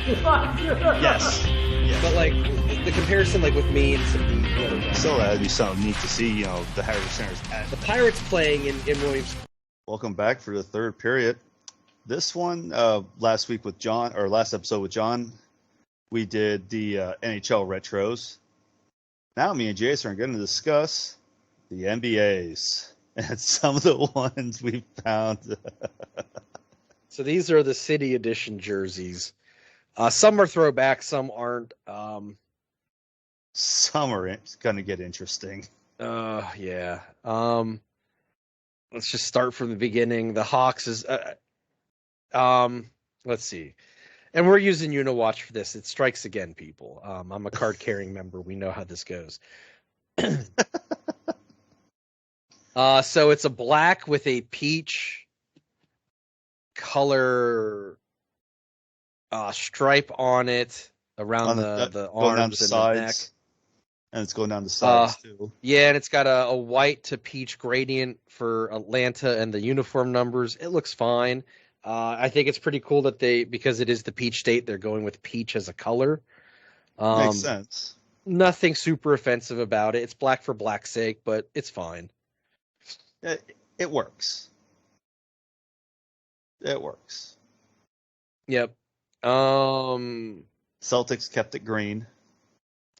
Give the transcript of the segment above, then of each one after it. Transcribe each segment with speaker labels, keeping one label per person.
Speaker 1: Yes.
Speaker 2: But like the comparison, like with me and some of the other guys.
Speaker 1: So that'd be something neat to see, the Harvard Centers.
Speaker 2: The Pirates playing in Williams.
Speaker 1: Welcome back for the third period. This one, last episode with John, we did the NHL retros. Now me and Jason are going to discuss the NBAs and some of the ones we found.
Speaker 2: So these are the City Edition jerseys. Some are throwback, some aren't.
Speaker 1: Some are going to get interesting.
Speaker 2: Yeah. Let's just start from the beginning. The Hawks is, let's see. And we're using Uniwatch for this. It strikes again, people. I'm a card-carrying member. We know how this goes. So it's a black with a peach color stripe on it around the arms and the neck.
Speaker 1: And it's going down the sides, too.
Speaker 2: Yeah, and it's got a white to peach gradient for Atlanta and the uniform numbers. It looks fine. I think it's pretty cool that because it is the peach state, they're going with peach as a color.
Speaker 1: Makes sense.
Speaker 2: Nothing super offensive about it. It's black for black's sake, but it's fine.
Speaker 1: It works. It works.
Speaker 2: Yep.
Speaker 1: Celtics kept it green.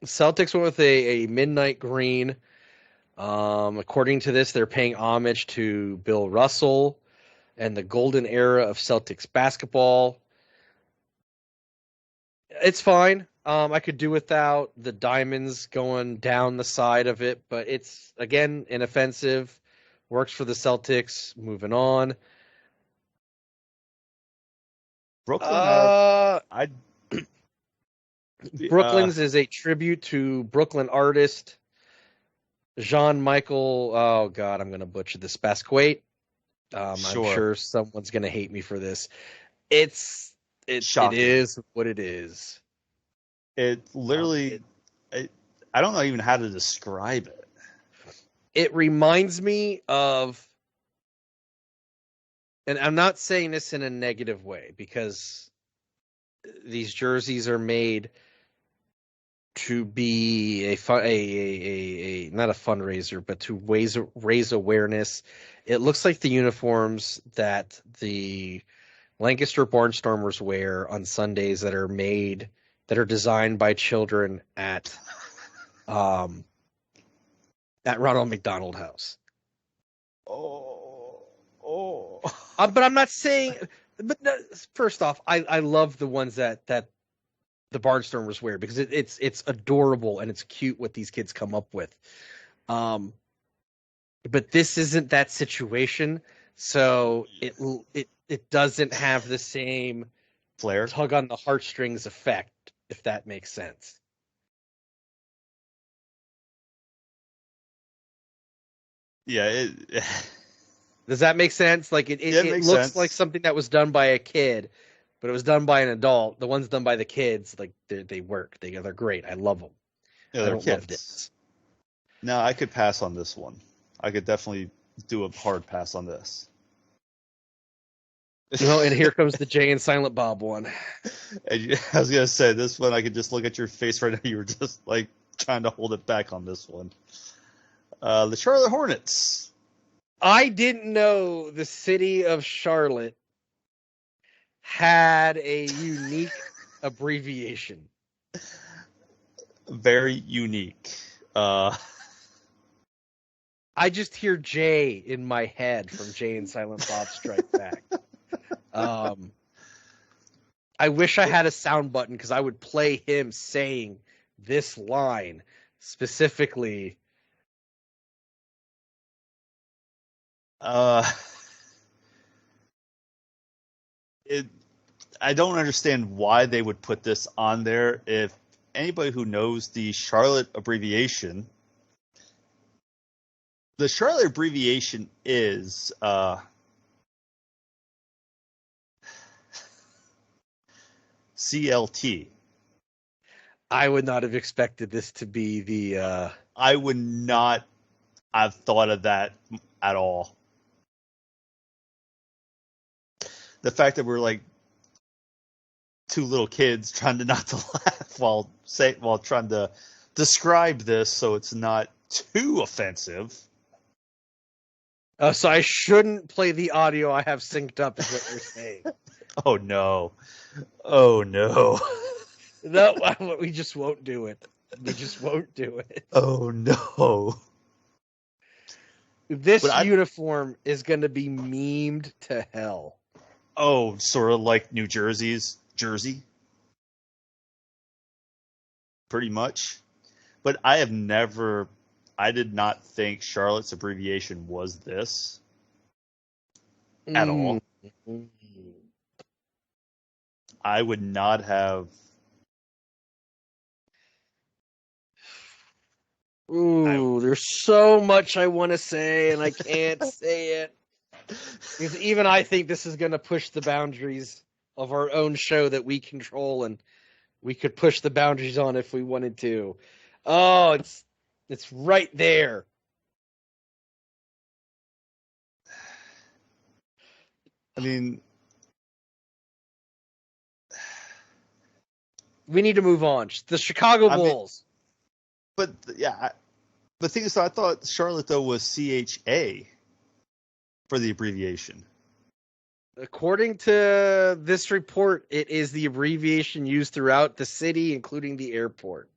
Speaker 2: Celtics went with a midnight green. According to this, they're paying homage to Bill Russell and the golden era of Celtics basketball. It's fine. I could do without the diamonds going down the side of it, but it's, again, inoffensive. Works for the Celtics. Moving on.
Speaker 1: Brooklyn,
Speaker 2: Brooklyn's is a tribute to Brooklyn artist Jean-Michel. Oh God, I'm going to butcher this. Basquiat. I'm sure someone's going to hate me for this. It is what it is.
Speaker 1: It literally, I don't know even how to describe it.
Speaker 2: It reminds me of, and I'm not saying this in a negative way because these jerseys are made to be a not a fundraiser, but to raise awareness. It looks like the uniforms that the Lancaster Barnstormers wear on Sundays that are designed by children at Ronald McDonald House. But I'm not saying. But first off, I love the ones that the Barnstormers wear because it's adorable and it's cute what these kids come up with. But this isn't that situation, so it doesn't have the same
Speaker 1: flair,
Speaker 2: tug on the heartstrings effect, if that makes sense.
Speaker 1: Yeah.
Speaker 2: Does that make sense? Like it looks
Speaker 1: sense.
Speaker 2: like something that was done by a kid, but it was done by an adult. The ones done by the kids, like they work. They're great. I love them.
Speaker 1: Yeah,
Speaker 2: I don't
Speaker 1: kids.
Speaker 2: love this.
Speaker 1: No, I could pass on this one. I could definitely do a hard pass on this.
Speaker 2: Well, and here comes the Jay and Silent Bob one.
Speaker 1: I was gonna say this one. I could just look at your face right now. You were just like trying to hold it back on this one. The Charlotte Hornets.
Speaker 2: I didn't know the city of Charlotte had a unique abbreviation.
Speaker 1: Very unique.
Speaker 2: I just hear Jay in my head from Jay and Silent Bob Strike Back. I wish I had a sound button because I would play him saying this line specifically.
Speaker 1: I don't understand why they would put this on there. If anybody who knows the Charlotte abbreviation, the Charlotte abbreviation is CLT.
Speaker 2: I would not have expected this to be the.
Speaker 1: I would not have thought of that at all. The fact that we're like two little kids trying to not to laugh while trying to describe this so it's not too offensive.
Speaker 2: So I shouldn't play the audio I have synced up, is what you're saying.
Speaker 1: Oh no. Oh no.
Speaker 2: No, we just won't do it. We just won't do it.
Speaker 1: Oh no.
Speaker 2: This uniform is going to be memed to hell.
Speaker 1: Oh, sort of like New Jersey's jersey? Pretty much. But I did not think Charlotte's abbreviation was this at all. I would not have.
Speaker 2: Ooh, there's so much I want to say, and I can't say it. Because even I think this is going to push the boundaries of our own show that we control, and we could push the boundaries on if we wanted to. Oh, it's right there.
Speaker 1: I mean,
Speaker 2: we need to move on. The Chicago Bulls.
Speaker 1: But yeah, the thing is, I thought Charlotte though was CHA for the abbreviation.
Speaker 2: According to this report, it is the abbreviation used throughout the city, including the airport.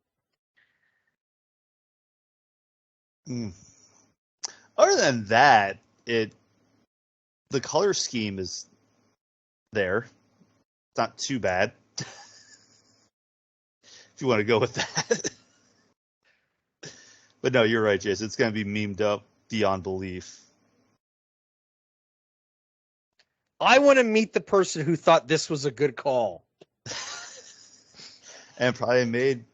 Speaker 1: Other than that, the color scheme is there. It's not too bad. If you want to go with that. But no, you're right, Jason. It's going to be memed up beyond belief.
Speaker 2: I want to meet the person who thought this was a good call.
Speaker 1: And probably made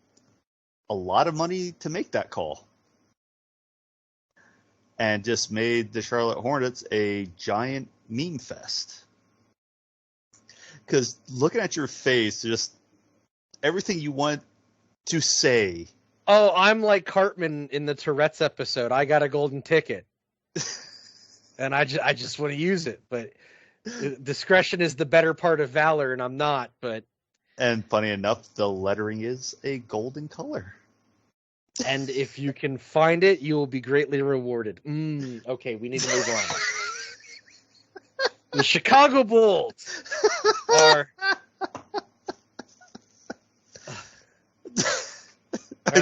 Speaker 1: a lot of money to make that call. And just made the Charlotte Hornets a giant meme fest. Because looking at your face, just everything you want to say.
Speaker 2: Oh, I'm like Cartman in the Tourette's episode. I got a golden ticket. And I just want to use it. But discretion is the better part of valor, and I'm not.
Speaker 1: And funny enough, the lettering is a golden color.
Speaker 2: And if you can find it, you will be greatly rewarded. Okay, we need to move on. The Chicago Bulls are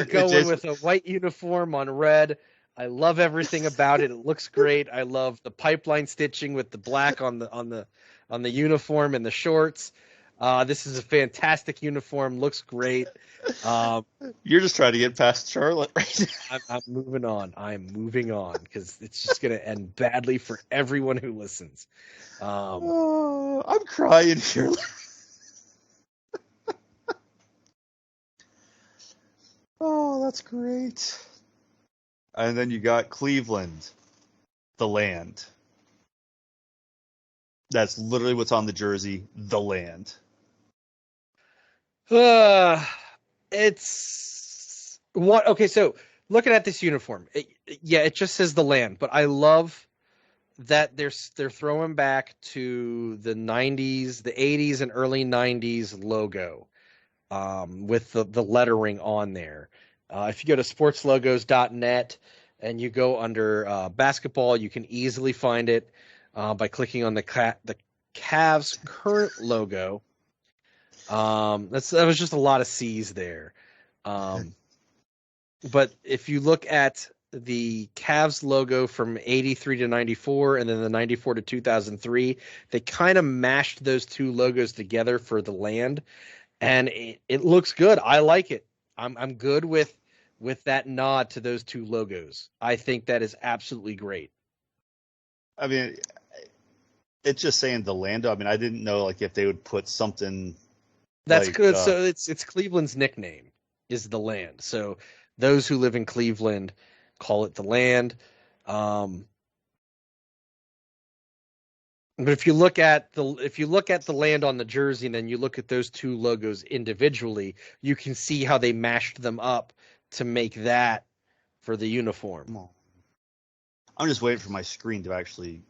Speaker 2: going with a white uniform on red. I love everything about it. It looks great. I love the pipeline stitching with the black on the uniform and the shorts. This is a fantastic uniform. Looks great.
Speaker 1: You're just trying to get past Charlotte right
Speaker 2: now. I'm moving on. I'm moving on because it's just going to end badly for everyone who listens.
Speaker 1: I'm crying here. Oh, that's great. And then you got Cleveland, the land. That's literally what's on the jersey, the land.
Speaker 2: It's what? Okay, so looking at this uniform, it just says the land, but I love that they're throwing back to the 90s, the 80s, and early 90s logo with the lettering on there. If you go to sportslogos.net and you go under basketball, you can easily find it by clicking on the Cavs current logo. That was just a lot of C's there. But if you look at the Cavs logo from 83 to 94 and then the 94 to 2003, they kind of mashed those two logos together for the land, and it looks good. I like it. I'm good with that nod to those two logos. I think that is absolutely great.
Speaker 1: I mean, it's just saying the land. I mean, I didn't know like if they would put something.
Speaker 2: That's good. So it's Cleveland's nickname is the land. So those who live in Cleveland call it the land. But if you look at the land on the jersey and then you look at those two logos individually, you can see how they mashed them up to make that for the uniform.
Speaker 1: I'm just waiting for my screen to actually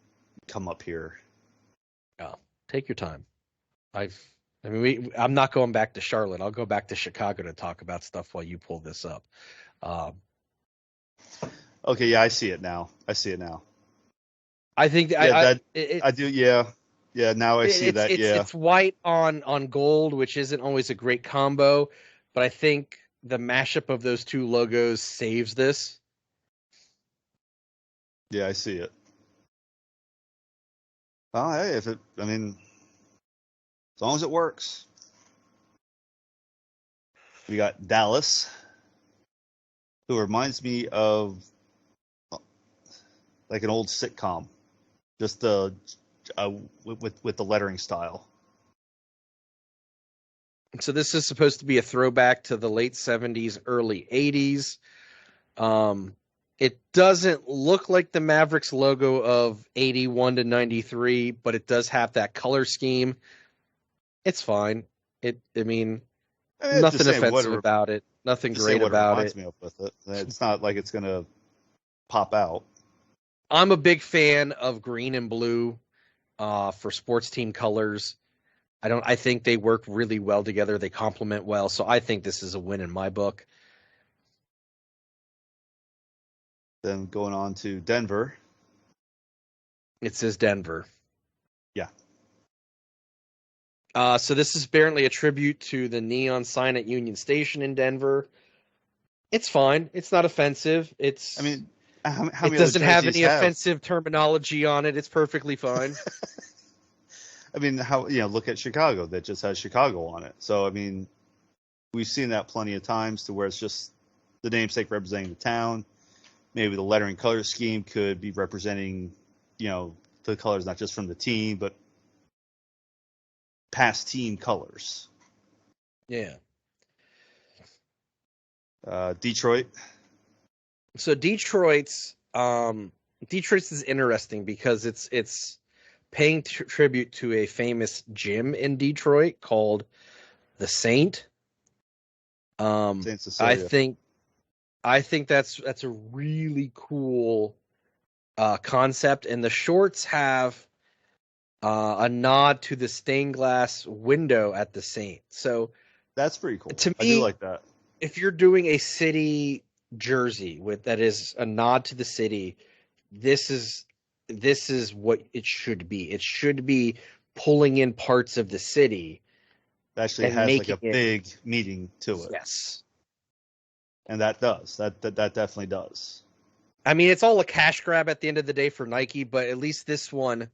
Speaker 1: come up here.
Speaker 2: Oh, take your time. I mean, I'm not going back to Charlotte. I'll go back to Chicago to talk about stuff while you pull this up.
Speaker 1: Okay, yeah, I see it now.
Speaker 2: I think
Speaker 1: Yeah,
Speaker 2: it,
Speaker 1: I do. Yeah, yeah. Now I see that. Yeah,
Speaker 2: it's white on gold, which isn't always a great combo, but I think the mashup of those two logos saves this.
Speaker 1: yeah, I see it. Oh, hey, I mean, as long as it works. We got Dallas, who reminds me of like an old sitcom, just with the lettering style.
Speaker 2: So this is supposed to be a throwback to the late 70s, early 80s. It doesn't look like the Mavericks logo of 81 to 93, but it does have that color scheme. It's fine. I mean,
Speaker 1: Just
Speaker 2: nothing
Speaker 1: saying
Speaker 2: offensive about it. Nothing
Speaker 1: just saying
Speaker 2: great
Speaker 1: what it
Speaker 2: about
Speaker 1: reminds
Speaker 2: it.
Speaker 1: me of with it. It's not like it's gonna pop out.
Speaker 2: I'm a big fan of green and blue for sports team colors. I think they work really well together. They complement well. So I think this is a win in my book.
Speaker 1: Then going on to Denver.
Speaker 2: It says Denver.
Speaker 1: Yeah.
Speaker 2: So this is apparently a tribute to the neon sign at Union Station in Denver. It's fine. It's not offensive.
Speaker 1: I mean, how
Speaker 2: It
Speaker 1: many other
Speaker 2: doesn't have
Speaker 1: jerseys
Speaker 2: any
Speaker 1: have?
Speaker 2: offensive terminology on it. It's perfectly fine.
Speaker 1: I mean, look at Chicago that just has Chicago on it. So I mean, we've seen that plenty of times to where it's just the namesake representing the town. Maybe the lettering color scheme could be representing, the colors not just from the team, but past team colors.
Speaker 2: Yeah.
Speaker 1: Detroit.
Speaker 2: So Detroit's is interesting because it's paying tribute to a famous gym in Detroit called the Saint.
Speaker 1: Saint Cecilia.
Speaker 2: I think that's a really cool concept, and the shorts have a nod to the stained glass window at the Saint. So
Speaker 1: That's pretty cool.
Speaker 2: to
Speaker 1: I do
Speaker 2: me,
Speaker 1: like that.
Speaker 2: if you're doing a city jersey that is a nod to the city, this is what it should be. It should be pulling in parts of the city
Speaker 1: It actually
Speaker 2: and
Speaker 1: has like
Speaker 2: making
Speaker 1: a
Speaker 2: it.
Speaker 1: big meaning to it.
Speaker 2: Yes.
Speaker 1: And that does. That definitely does.
Speaker 2: I mean, it's all a cash grab at the end of the day for Nike, but at least this one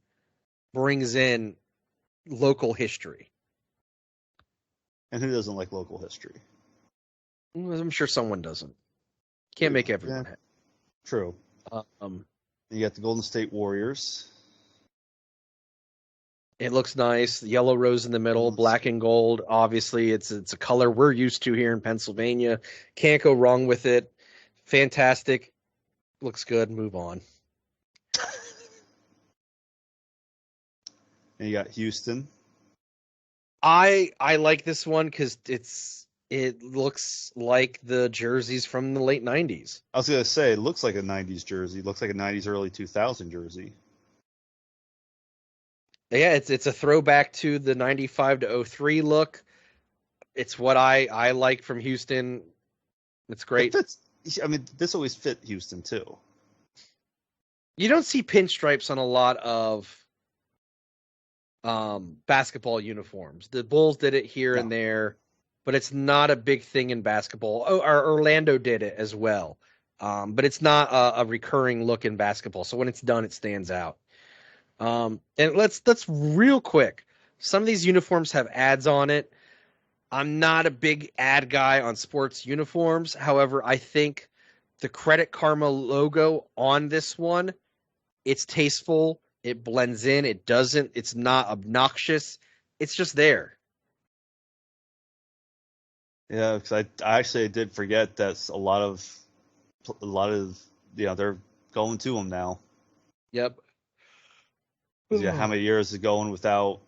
Speaker 2: brings in local history.
Speaker 1: And who doesn't like local history?
Speaker 2: I'm sure someone doesn't. Can't make everyone happy.
Speaker 1: True. You got the Golden State Warriors.
Speaker 2: It looks nice. Yellow rose in the middle, black and gold. Obviously, it's a color we're used to here in Pennsylvania. Can't go wrong with it. Fantastic. Looks good. Move on.
Speaker 1: And you got Houston.
Speaker 2: I like this one because it looks like the jerseys from the late 90s.
Speaker 1: I was gonna say it looks like a '90s jersey. It looks like a '90s, early 2000 jersey.
Speaker 2: Yeah, it's a throwback to the 95 to 03 look. It's what I like from Houston. It's great.
Speaker 1: It fits. I mean, this always fit Houston too.
Speaker 2: You don't see pinstripes on a lot of basketball uniforms. The Bulls did it here and there, but it's not a big thing in basketball. Oh, Orlando did it as well, but it's not a recurring look in basketball. So when it's done, it stands out. And let's real quick. Some of these uniforms have ads on it. I'm not a big ad guy on sports uniforms. However, I think the Credit Karma logo on this one, it's tasteful. It blends in. It's not obnoxious. It's just there.
Speaker 1: Yeah, because I actually did forget that a lot of they're going to them now.
Speaker 2: Yep.
Speaker 1: Yeah, how many years is going without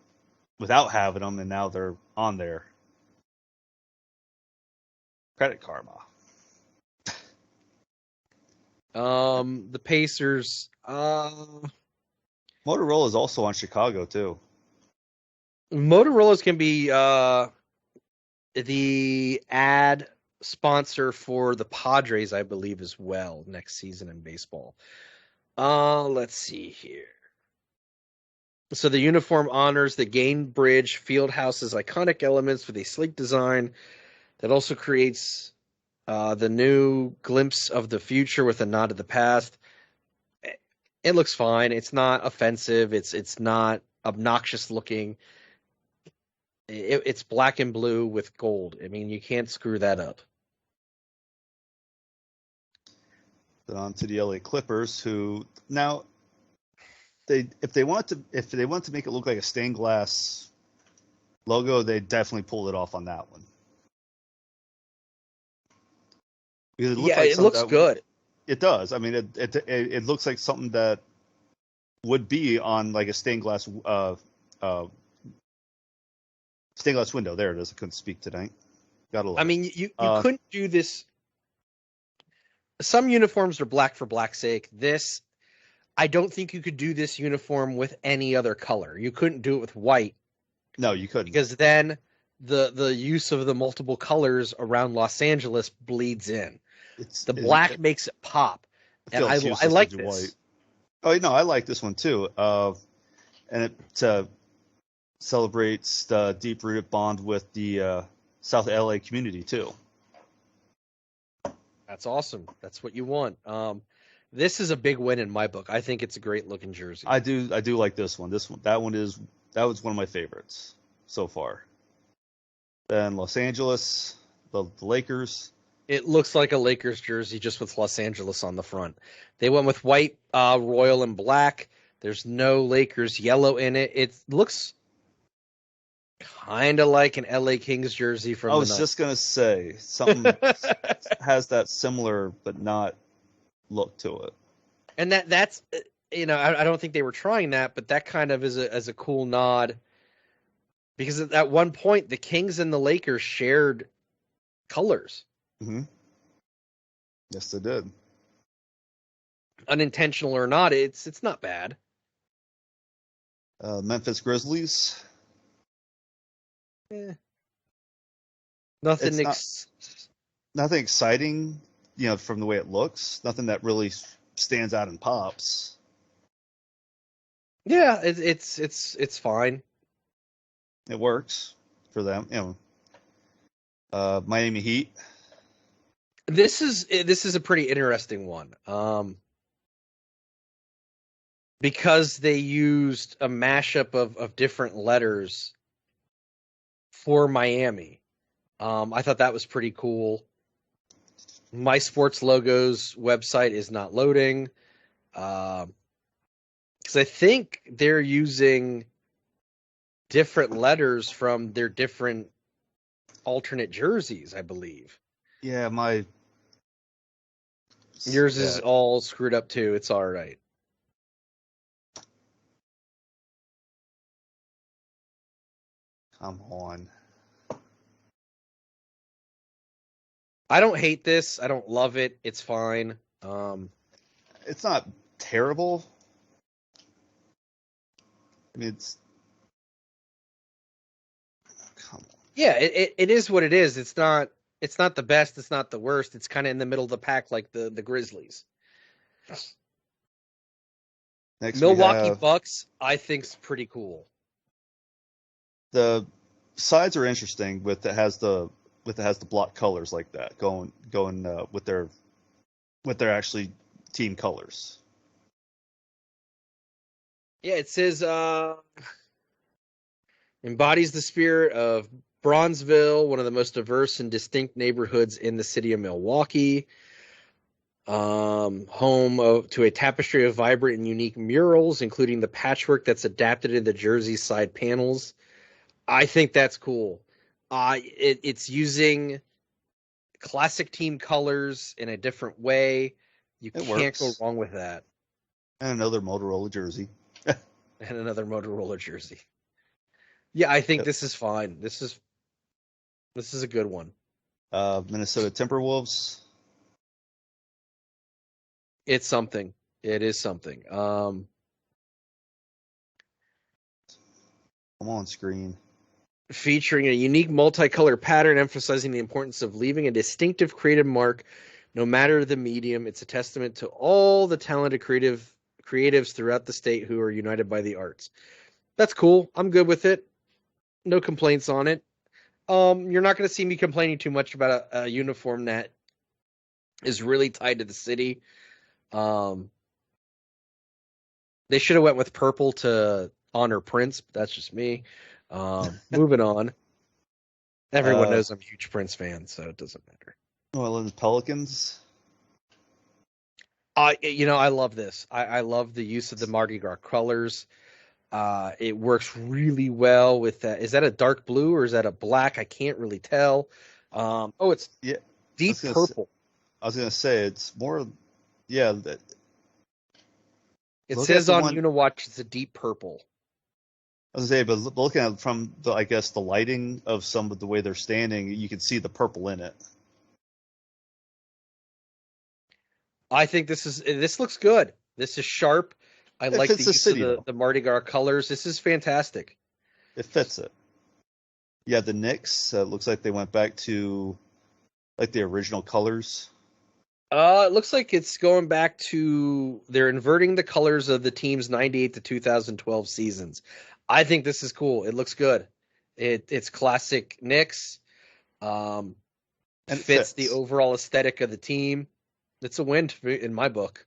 Speaker 1: having them, and now they're on there. Credit Karma.
Speaker 2: The Pacers.
Speaker 1: Motorola is also on Chicago too.
Speaker 2: Motorola's can be the ad sponsor for the Padres, I believe, as well next season in baseball. Let's see here. So the uniform honors the Gainbridge Fieldhouse's iconic elements with a sleek design that also creates the new glimpse of the future with a nod to the past. It looks fine. It's not offensive. It's not obnoxious looking. It's black and blue with gold. I mean, you can't screw that up.
Speaker 1: Then on to the LA Clippers, who now if they want to make it look like a stained glass logo, they definitely pulled it off on that one. Because
Speaker 2: it looks good.
Speaker 1: It does. I mean, it looks like something that would be on like a stained glass window. There it is. I couldn't speak tonight. Gotta love.
Speaker 2: I mean, you couldn't do this. Some uniforms are black for black's sake. This, I don't think you could do this uniform with any other color. You couldn't do it with white.
Speaker 1: No, you couldn't.
Speaker 2: Because then the use of the multiple colors around Los Angeles bleeds in. The black makes it pop. And I like this. White.
Speaker 1: Oh, no, I like this one too. And it celebrates the deep-rooted bond with the South LA community too.
Speaker 2: That's awesome. That's what you want. This is a big win in my book. I think it's a great looking jersey.
Speaker 1: I do like this one. That was one of my favorites so far. Then Los Angeles, the Lakers.
Speaker 2: It looks like a Lakers jersey just with Los Angeles on the front. They went with white, royal, and black. There's no Lakers yellow in it. It looks kind of like an LA Kings jersey from.
Speaker 1: I was just gonna say something has that similar but not look to it.
Speaker 2: And that's I don't think they were trying that, but that kind of is a cool nod. Because at one point, the Kings and the Lakers shared colors.
Speaker 1: Mm-hmm. Yes, they did.
Speaker 2: Unintentional or not, it's not bad.
Speaker 1: Memphis Grizzlies.
Speaker 2: Nothing
Speaker 1: exciting, from the way it looks. Nothing that really stands out and pops.
Speaker 2: Yeah, it's fine.
Speaker 1: It works for them. Miami Heat.
Speaker 2: This is a pretty interesting one. Because they used a mashup of different letters for Miami. I thought that was pretty cool. My Sports Logos website is not loading. Because I think they're using different letters from their different alternate jerseys, I believe.
Speaker 1: Yeah,
Speaker 2: yours is all screwed up too. It's all right.
Speaker 1: Come on.
Speaker 2: I don't hate this. I don't love it. It's fine.
Speaker 1: It's not terrible. I mean, come on.
Speaker 2: Yeah, it is what it is. It's not the best. It's not the worst. It's kind of in the middle of the pack, like the Grizzlies.
Speaker 1: Next,
Speaker 2: Milwaukee Bucks, I think's pretty cool.
Speaker 1: The sides are interesting with it has the block colors like that going with their actually team colors.
Speaker 2: Yeah, it says embodies the spirit of Bronzeville, one of the most diverse and distinct neighborhoods in the city of Milwaukee. Home to a tapestry of vibrant and unique murals, including the patchwork that's adapted into the jersey side panels. I think that's cool. It's using classic team colors in a different way. You can't go wrong with that.
Speaker 1: And another Motorola jersey.
Speaker 2: Yeah, I think this is fine. This is a good one.
Speaker 1: Minnesota Timberwolves.
Speaker 2: It's something. It is something.
Speaker 1: come on screen.
Speaker 2: Featuring a unique multicolor pattern emphasizing the importance of leaving a distinctive creative mark no matter the medium. It's a testament to all the talented creatives throughout the state who are united by the arts. That's cool. I'm good with it. No complaints on it. You're not going to see me complaining too much about a uniform that is really tied to the city. They should have went with purple to honor Prince, but that's just me. Moving on. Everyone knows I'm a huge Prince fan, so it doesn't matter.
Speaker 1: New Orleans Pelicans.
Speaker 2: I love this. I love the use of the Mardi Gras colors. It works really well with that. Is that a dark blue or is that a black? I can't really tell. It's deep purple.
Speaker 1: I was going to say it's more, yeah.
Speaker 2: It says on Uniwatch it's a deep purple.
Speaker 1: I was going to say, but looking at from the lighting of some of the way they're standing, you can see the purple in it.
Speaker 2: I think this looks good. This is sharp. I like the use of the Mardi Gras colors. This is fantastic.
Speaker 1: It fits it. Yeah, the Knicks looks like they went back to like the original colors.
Speaker 2: It looks like it's going back to they're inverting the colors of the team's 98 to 2012 seasons. I think this is cool. It looks good. It's classic Knicks. And it fits the overall aesthetic of the team. It's a win in my book.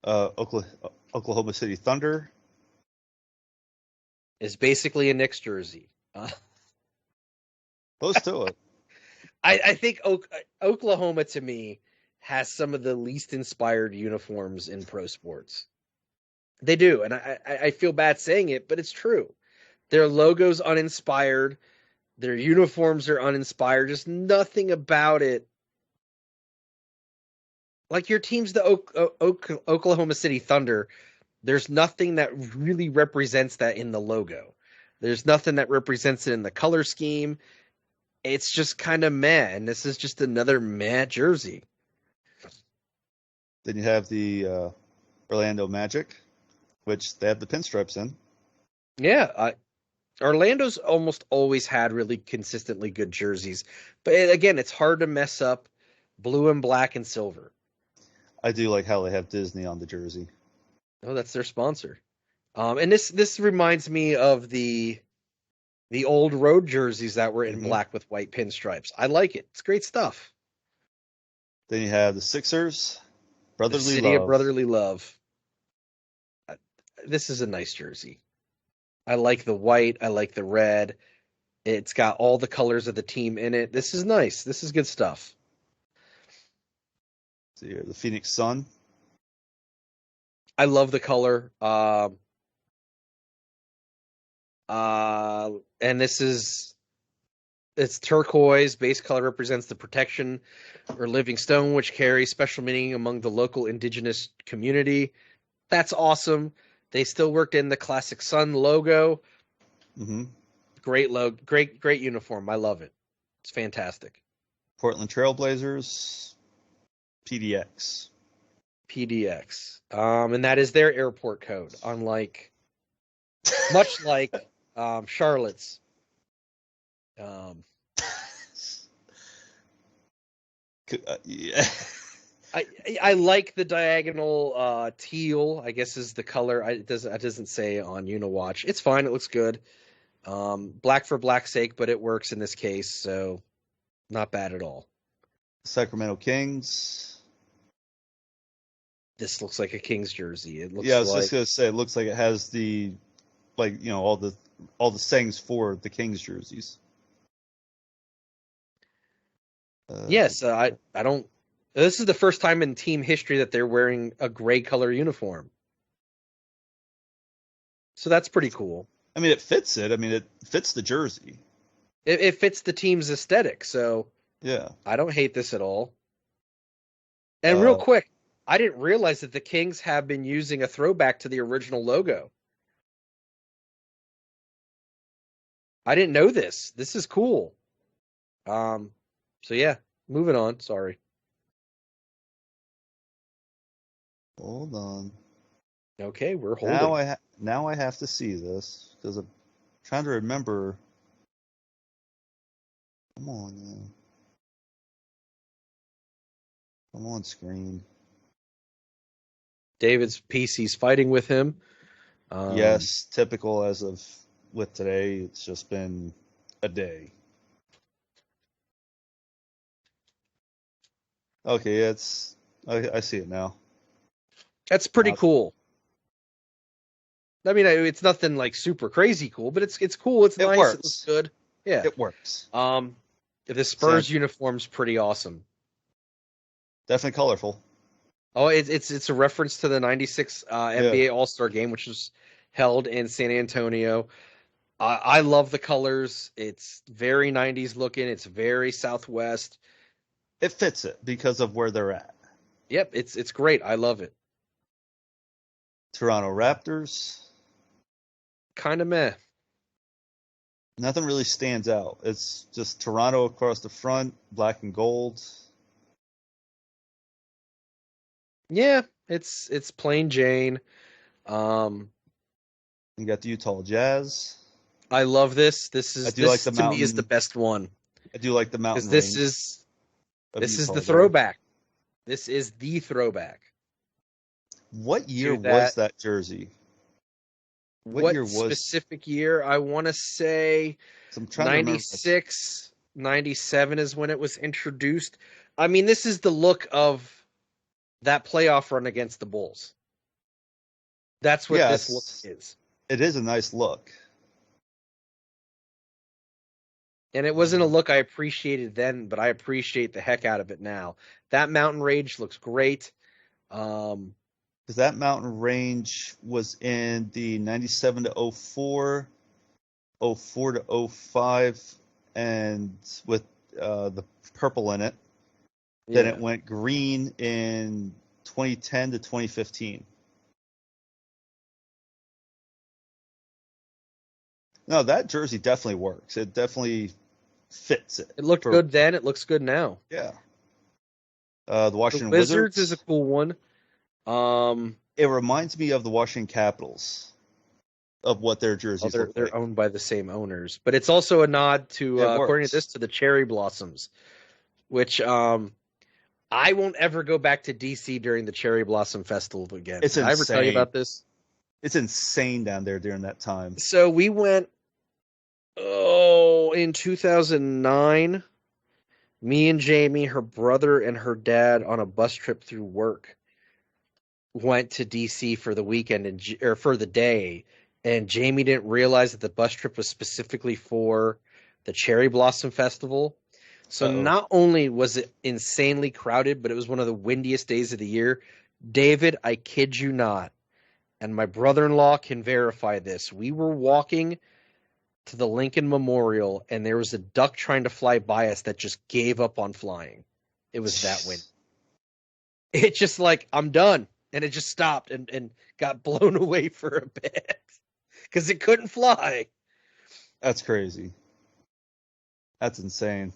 Speaker 1: Oklahoma City Thunder
Speaker 2: is basically a Knicks jersey.
Speaker 1: Close to it.
Speaker 2: I think Oklahoma, to me, has some of the least inspired uniforms in pro sports. They do, and I feel bad saying it, but it's true. Their logo's uninspired. Their uniforms are uninspired. Just nothing about it. Like your team's the Oklahoma City Thunder. There's nothing that really represents that in the logo. There's nothing that represents it in the color scheme. It's just kind of meh, and this is just another meh jersey.
Speaker 1: Then you have the Orlando Magic, which they have the pinstripes in.
Speaker 2: Yeah, Orlando's almost always had really consistently good jerseys. But again, it's hard to mess up blue and black and silver.
Speaker 1: I do like how they have Disney on the jersey.
Speaker 2: Oh, that's their sponsor. And this reminds me of the old road jerseys that were in black with white pinstripes. I like it. It's great stuff.
Speaker 1: Then you have the Sixers,
Speaker 2: Brotherly Love. City of Brotherly Love. This is a nice jersey. I like the white. I like the red. It's got all the colors of the team in it. This is nice. This is good stuff.
Speaker 1: So here, the Phoenix Sun.
Speaker 2: I love the color. And it's turquoise. Base color represents the protection or living stone, which carries special meaning among the local indigenous community. That's awesome. They still worked in the classic Sun logo.
Speaker 1: Mm-hmm.
Speaker 2: Great logo, great uniform. I love it. It's fantastic.
Speaker 1: Portland Trailblazers, PDX.
Speaker 2: And that is their airport code, much like Charlotte's.
Speaker 1: Yeah.
Speaker 2: I like the diagonal teal, I guess is the color. It doesn't say on Uniwatch. It's fine. It looks good. Black for black's sake, but it works in this case, so not bad at all.
Speaker 1: Sacramento Kings.
Speaker 2: This looks like a Kings jersey. It looks.
Speaker 1: Yeah, I was just gonna say, it looks like it has the, all the sayings for the Kings jerseys.
Speaker 2: Yes, I don't. This is the first time in team history that they're wearing a gray color uniform. So that's pretty cool.
Speaker 1: I mean, it fits it. I mean, it fits the jersey.
Speaker 2: It fits the team's aesthetic. So
Speaker 1: yeah,
Speaker 2: I don't hate this at all. And real quick, I didn't realize that the Kings have been using a throwback to the original logo. I didn't know this. This is cool. So yeah, moving on. Sorry.
Speaker 1: Hold on.
Speaker 2: Okay, we're holding.
Speaker 1: Now I have to see this because trying to remember. Come on, man. Come on, screen.
Speaker 2: David's PC's fighting with him.
Speaker 1: Yes, typical as of with today. It's just been a day. Okay, it's I see it now.
Speaker 2: That's pretty cool. I mean, it's nothing like super crazy cool, but it's cool. It's nice.
Speaker 1: Works.
Speaker 2: It looks good. Yeah,
Speaker 1: it works.
Speaker 2: The Spurs uniform's pretty awesome.
Speaker 1: Definitely colorful.
Speaker 2: Oh, it's a reference to the '96 NBA All-Star Game, which was held in San Antonio. I love the colors. It's very '90s looking. It's very Southwest.
Speaker 1: It fits it because of where they're at.
Speaker 2: Yep, it's great. I love it.
Speaker 1: Toronto Raptors.
Speaker 2: Kind of meh.
Speaker 1: Nothing really stands out. It's just Toronto across the front, black and gold.
Speaker 2: Yeah, it's plain Jane.
Speaker 1: You got the Utah Jazz.
Speaker 2: I love this. This is to me is the best one.
Speaker 1: I do like the mountain.
Speaker 2: This is the throwback. This is the throwback.
Speaker 1: What year was that jersey?
Speaker 2: What year was specific year? I want to say 96, 97 is when it was introduced. I mean, this is the look of that playoff run against the Bulls. That's what this look is.
Speaker 1: It is a nice look.
Speaker 2: And it wasn't a look I appreciated then, but I appreciate the heck out of it now. That mountain range looks great.
Speaker 1: Because that mountain range was in the 97 to 04, 04 to 05, and with the purple in it. Then it went green in 2010 to 2015. No, that jersey definitely works. It definitely fits it.
Speaker 2: It looked good then. It looks good now.
Speaker 1: Yeah. The Washington
Speaker 2: Wizards is a cool one.
Speaker 1: It reminds me of the Washington Capitals, of what their jerseys look like.
Speaker 2: They're owned by the same owners. But it's also a nod to, according to this, to the Cherry Blossoms, which I won't ever go back to D.C. during the Cherry Blossom Festival again.
Speaker 1: It's insane.
Speaker 2: Did I ever tell you about this?
Speaker 1: It's insane down there during that time.
Speaker 2: So we went, in 2009, me and Jamie, her brother, and her dad on a bus trip through work went to D.C. for the weekend or for the day, and Jamie didn't realize that the bus trip was specifically for the Cherry Blossom Festival. So not only was it insanely crowded, but it was one of the windiest days of the year. David, I kid you not, and my brother-in-law can verify this. We were walking to the Lincoln Memorial, and there was a duck trying to fly by us that just gave up on flying. It was that windy. It just like, I'm done. And it just stopped and got blown away for a bit because it couldn't fly.
Speaker 1: That's crazy. That's insane.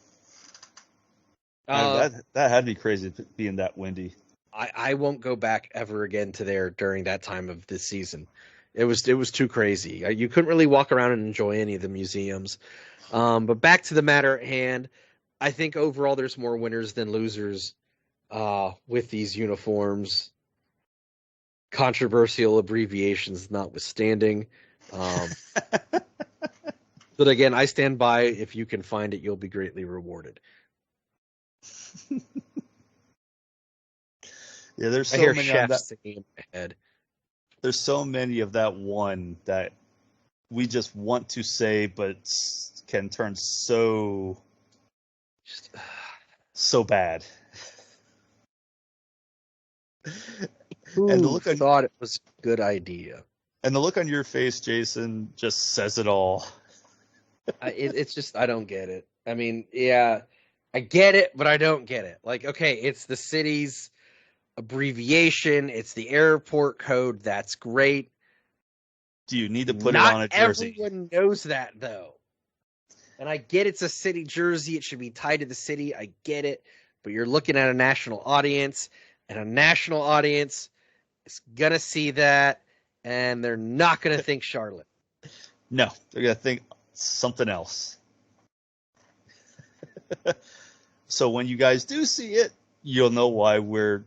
Speaker 1: That had to be crazy being that windy.
Speaker 2: I won't go back ever again to there during that time of this season. It was too crazy. You couldn't really walk around and enjoy any of the museums. But back to the matter at hand, I think overall there's more winners than losers with these uniforms. Controversial abbreviations notwithstanding. But again, I stand by. If you can find it, you'll be greatly rewarded.
Speaker 1: Yeah, there's so many of that. Singing in my head. There's so many of that one that we just want to say, but can turn so bad.
Speaker 2: And the look thought it was a good idea.
Speaker 1: And the look on your face, Jason, just says it all.
Speaker 2: It's just, I don't get it. I mean, yeah, I get it, but I don't get it. Like, okay, it's the city's abbreviation. It's the airport code. That's great.
Speaker 1: Do you need to put it on a jersey?
Speaker 2: Not everyone knows that, though. And I get it's a city jersey. It should be tied to the city. I get it. But you're looking at a national audience, and a national audience is going to see that, and they're not going to think Charlotte.
Speaker 1: No, they're gonna think something else. So when you guys do see it, you'll know why we're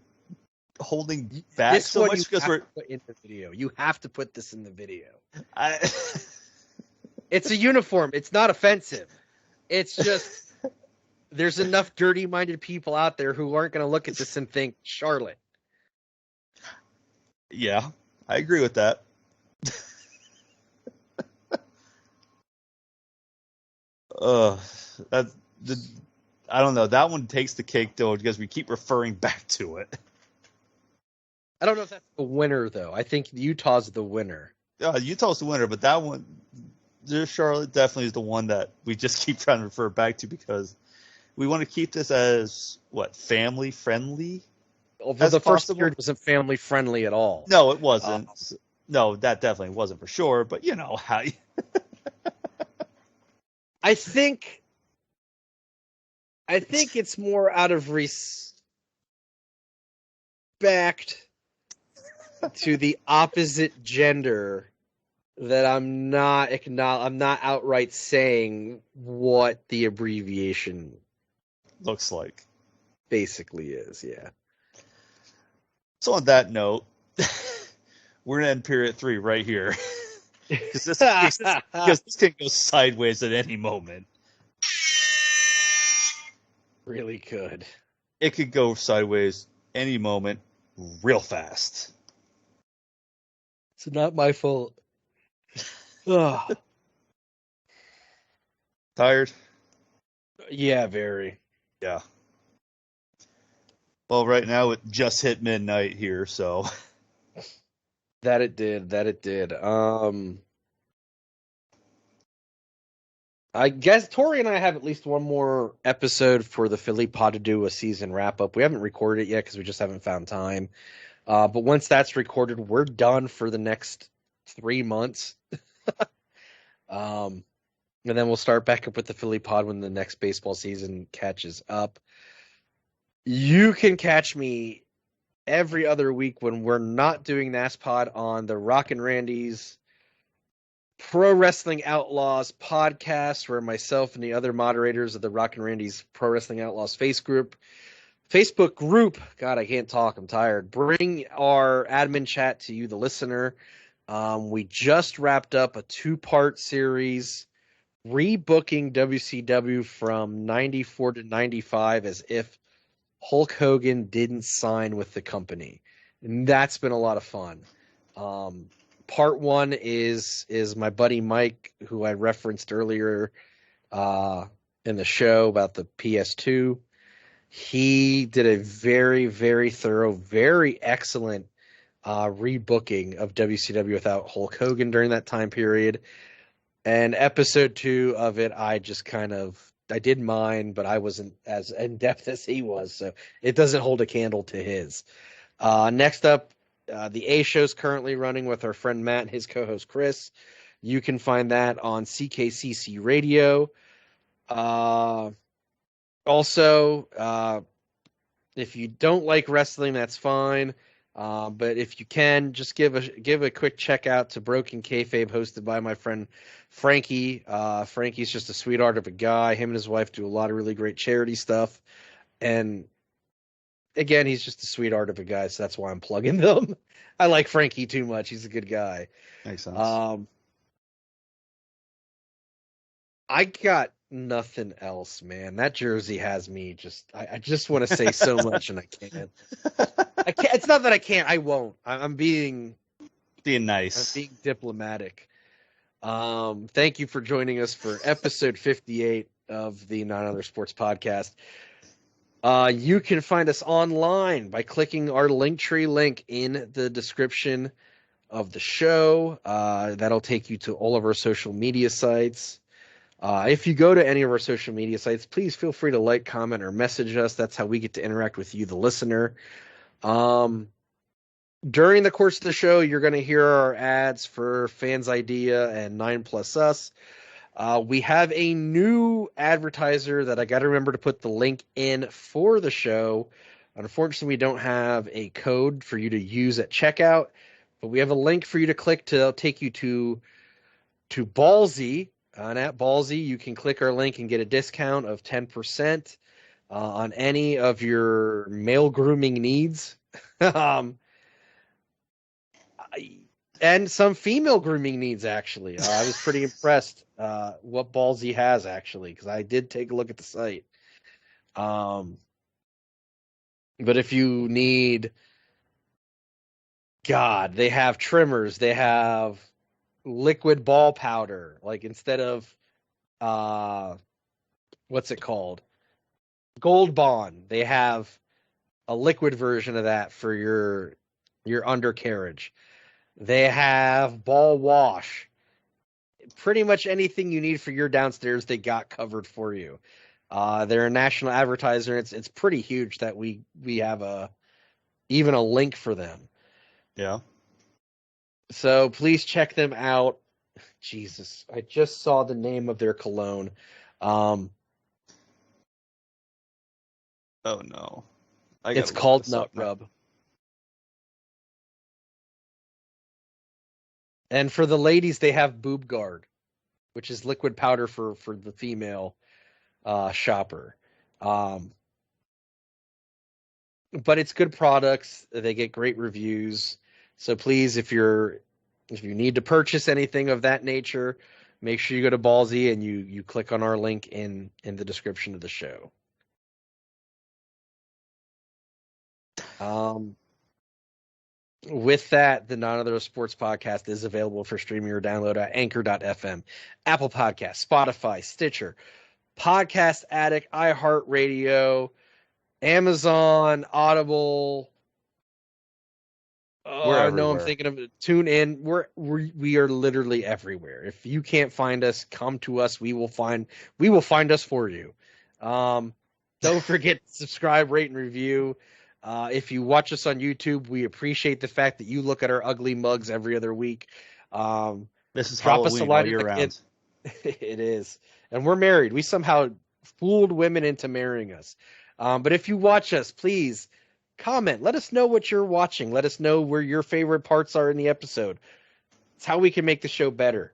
Speaker 1: holding back
Speaker 2: This
Speaker 1: so
Speaker 2: one
Speaker 1: much
Speaker 2: you
Speaker 1: because
Speaker 2: have
Speaker 1: we're.
Speaker 2: to put in the video. You have to put this in the video.
Speaker 1: I,
Speaker 2: It's a uniform. It's not offensive. It's just there's enough dirty-minded people out there who aren't going to look at this and think Charlotte.
Speaker 1: yeah, I agree with that. That the I don't know. That one takes the cake though because we keep referring back to it.
Speaker 2: I don't know if that's the winner though. I think Utah's the winner.
Speaker 1: Utah's the winner, but that one, Charlotte definitely is the one that we just keep trying to refer back to because we want to keep this as family friendly.
Speaker 2: Although the first period wasn't family friendly at all.
Speaker 1: No, it wasn't. No, that definitely wasn't for sure. But you know how.
Speaker 2: I think it's more out of respect to the opposite gender that I'm not outright saying what the abbreviation
Speaker 1: looks like.
Speaker 2: Basically is, yeah.
Speaker 1: So on that note, we're gonna end period 3 right here because this can go sideways at any moment.
Speaker 2: Really could.
Speaker 1: It could go sideways any moment, real fast.
Speaker 2: It's not my fault.
Speaker 1: Tired?
Speaker 2: Yeah, very.
Speaker 1: Yeah. Well, right now it just hit midnight here, so.
Speaker 2: That it did. I guess Tori and I have at least one more episode for the Philly Pod to do a season wrap up. We haven't recorded it yet because we just haven't found time. But once that's recorded, we're done for the next 3 months. And then we'll start back up with the Philly Pod when the next baseball season catches up. You can catch me every other week when we're not doing NASPod on the Rockin' Randy's Pro Wrestling Outlaws podcast, where myself and the other moderators of the Rockin' Randy's Pro Wrestling Outlaws Facebook group, God, I can't talk, I'm tired, bring our admin chat to you, the listener. We just wrapped up a 2-part series rebooking WCW from 94 to 95 as if Hulk Hogan didn't sign with the company. And that's been a lot of fun. Part 1 is my buddy Mike, who I referenced earlier in the show about the PS2. He did a very, very thorough, very excellent rebooking of WCW without Hulk Hogan during that time period. And episode 2 of it, I did mine, but I wasn't as in-depth as he was, so it doesn't hold a candle to his. Next up, the A show's currently running with our friend Matt and his co-host Chris. You can find that on CKCC Radio. Also, if you don't like wrestling, that's fine. But if you can, just give a quick check out to Broken Kayfabe, hosted by my friend Frankie. Frankie's just a sweetheart of a guy. Him and his wife do a lot of really great charity stuff. And again, he's just a sweetheart of a guy, so that's why I'm plugging them. I like Frankie too much. He's a good guy.
Speaker 1: Makes sense.
Speaker 2: I got nothing else, man. That jersey has me I just want to say so much and I can't. It's not that I can't. I won't. I'm being
Speaker 1: nice.
Speaker 2: I'm being diplomatic. Thank you for joining us for episode 58 of the Nine Other Sports Podcast. You can find us online by clicking our Linktree link in the description of the show. That'll take you to all of our social media sites. If you go to any of our social media sites, please feel free to like, comment, or message us. That's how we get to interact with you, the listener. During the course of the show, you're going to hear our ads for Fans Idea and 9 Plus Us. We have a new advertiser that I got to remember to put the link in for the show. Unfortunately, we don't have a code for you to use at checkout, but we have a link for you to click to take you to to Ballsy. And at Ballsy, you can click our link and get a discount of 10% on any of your male grooming needs. And some female grooming needs, actually. I was pretty impressed what Ballsy has, actually, because I did take a look at the site. But if you need, God, they have trimmers, they have liquid ball powder, like instead of what's it called? Gold Bond. They have a liquid version of that for your undercarriage. They have ball wash. Pretty much anything you need for your downstairs, they got covered for you. They're a national advertiser. It's pretty huge that we have even a link for them.
Speaker 1: Yeah.
Speaker 2: So please check them out. Jesus, I just saw the name of their cologne.
Speaker 1: Oh no.
Speaker 2: It's called Nut Rub. And for the ladies, they have Boob Guard, which is liquid powder for the female shopper. But it's good products. They get great reviews. So please, if you need to purchase anything of that nature, make sure you go to Ballsy and you click on our link in the description of the show. With that, the None Other Sports Podcast is available for streaming or download at Anchor.fm, Apple Podcasts, Spotify, Stitcher, Podcast Addict, iHeartRadio, Amazon, Audible. Oh, I know I'm thinking of it. Tune in. We are literally everywhere. If you can't find us, come to us. We will find us for you. Don't forget to subscribe, rate, and review. If you watch us on YouTube, we appreciate the fact that you look at our ugly mugs every other week.
Speaker 1: This is
Speaker 2: drop
Speaker 1: Halloween
Speaker 2: us a line
Speaker 1: all year round.
Speaker 2: It is. And we're married. We somehow fooled women into marrying us. But if you watch us, please comment. Let us know what you're watching. Let us know where your favorite parts are in the episode. It's how we can make the show better.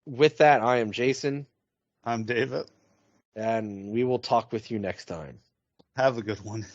Speaker 2: With that, I am Jason.
Speaker 1: I'm David.
Speaker 2: And we will talk with you next time.
Speaker 1: Have a good one.